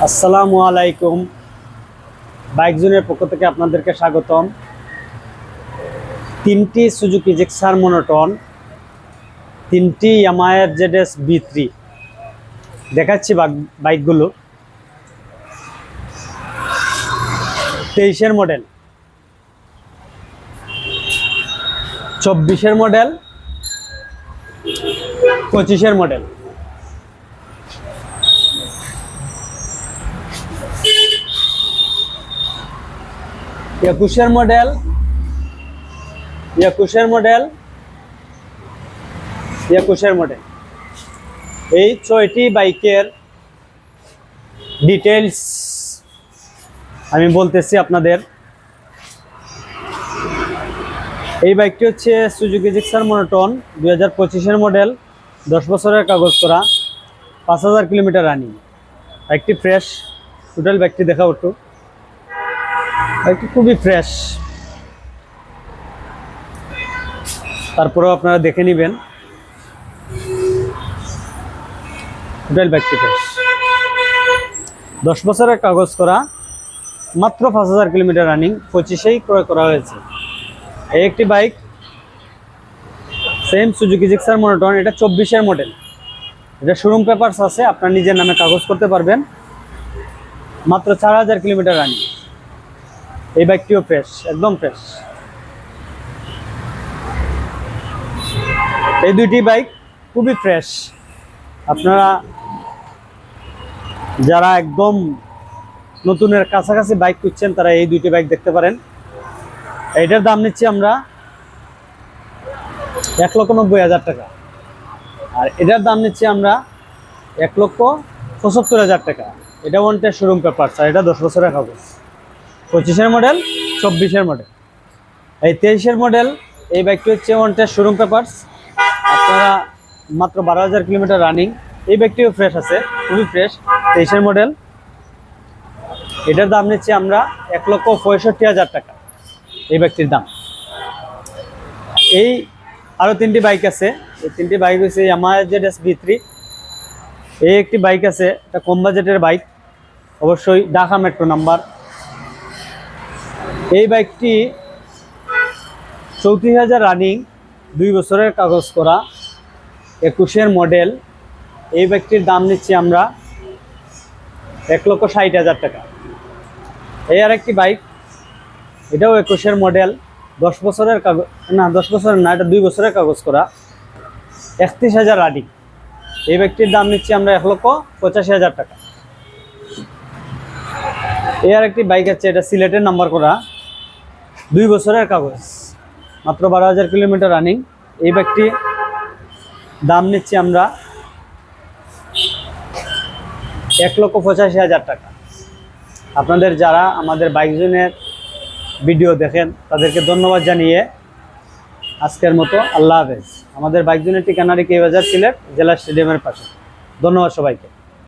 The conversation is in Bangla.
আসসালামু আলাইকুম। বাইক জোনের পক্ষ থেকে আপনাদেরকে স্বাগতম। তিনটি সুজুকি জিক্সার মনোটন, তিনটি ইয়ামাহার ZS B3 দেখাচ্ছি বাইকগুলো। 23-এর মডেল, 24-এর মডেল, 25-এর মডেল। একুশের মডেল, 21-এর মডেল, 21-এর মডেল। এই 6টি বাইকের ডিটেইলস আমি বলতেছি আপনাদের। এই বাইকটি হচ্ছে সুজুকি জিক্সার মনোটন, 2025-এর মডেল, 10 বছরের কাগজ করা, 5000 কিলোমিটার রানিং। বাইকটি ফ্রেশ, টোটাল বাইকটি দেখা একটু। বাইকটি খুবই ফ্রেশ, তারপরেও আপনারা দেখে নেবেন। টোটাল বাইকটি ফ্রেশ, 10 বছরের কাগজ করা, মাত্র 5000 কিলোমিটার রানিং, 25-এই ক্রয় করা হয়েছে। এই একটি bike same Suzuki Gixxer monotone, এটা 24-এর মডেল। এটা শোরুম পেপারস আছে, আপনার নিজের নামে কাগজ করতে পারবেন। মাত্র 4000 কিলোমিটার রানিং। এই বাইকটিও ফ্রেশ, একদম ফ্রেশ। এই দুইটি বাইক খুবই ফ্রেশ। আপনারা যারা একদম নতুনের কাছাকাছি বাইক খুঁজছেন তারা এই দুইটি বাইক দেখতে পারেন। এইটার দাম নিচ্ছি আমরা 1,90,000 টাকা, আর এটার দাম নিচ্ছি আমরা 1,75,000 টাকা। এটা ওয়ানটের শোরুম পেপারস, আর এটা 10 বছরের কাগজ। 25-এর মডেল, 24-এর মডেল। এই 23-এর মডেল, এই বাইকটি হচ্ছে ওয়ানটের শোরুম পেপারস। আপনারা মাত্র 12,000 কিলোমিটার রানিং। এই বাইকটিও ফ্রেশ আছে, খুবই ফ্রেশ। 23-এর মডেল, এটার দাম নিচ্ছি আমরা 1,65,000 টাকা এই বাইকটির দাম। এই আরও 3টি বাইক আছে। এই 3টি বাইক হচ্ছে ইয়ামাহা ZS B3। এই একটি বাইক আছে, এটা কম বাজেটের বাইক, অবশ্যই ঢাকা মেট্রো নাম্বার। এই বাইকটি 34,000 রানিং, 2 বছরের কাগজ করা, 21-এর মডেল। এই বাইকটির দাম নিচ্ছি আমরা 1,60,000 টাকা। এই আর একটি বাইক, এটাও 21-এর মডেল, 10 বছরের কাগজ, না 10 বছরের না, এটা 2 বছরের কাগজ করা, 31,000 রানিং। এই বাইকটির দাম নিচ্ছি আমরা 1,85,000 টাকা। এই আর একটি বাইক আছে, এটা সিলেটের নাম্বার করা, 2 বছরের কাগজ, মাত্র 12,000 কিলোমিটার রানিং। এই বাইকটি দাম নিচ্ছি আমরা 1,85,000 টাকা। আপনাদের যারা আমাদের বাইক জোনের ভিডিও দেখেন তাদেরকে ধন্যবাদ জানিয়ে আজকের মতো আল্লাহ হাফেজ। আমাদের বাইক জোনের ঠিকানা কে বাজার, সিলেট জেলা স্টেডিয়ামের পাশে। ধন্যবাদ সবাইকে।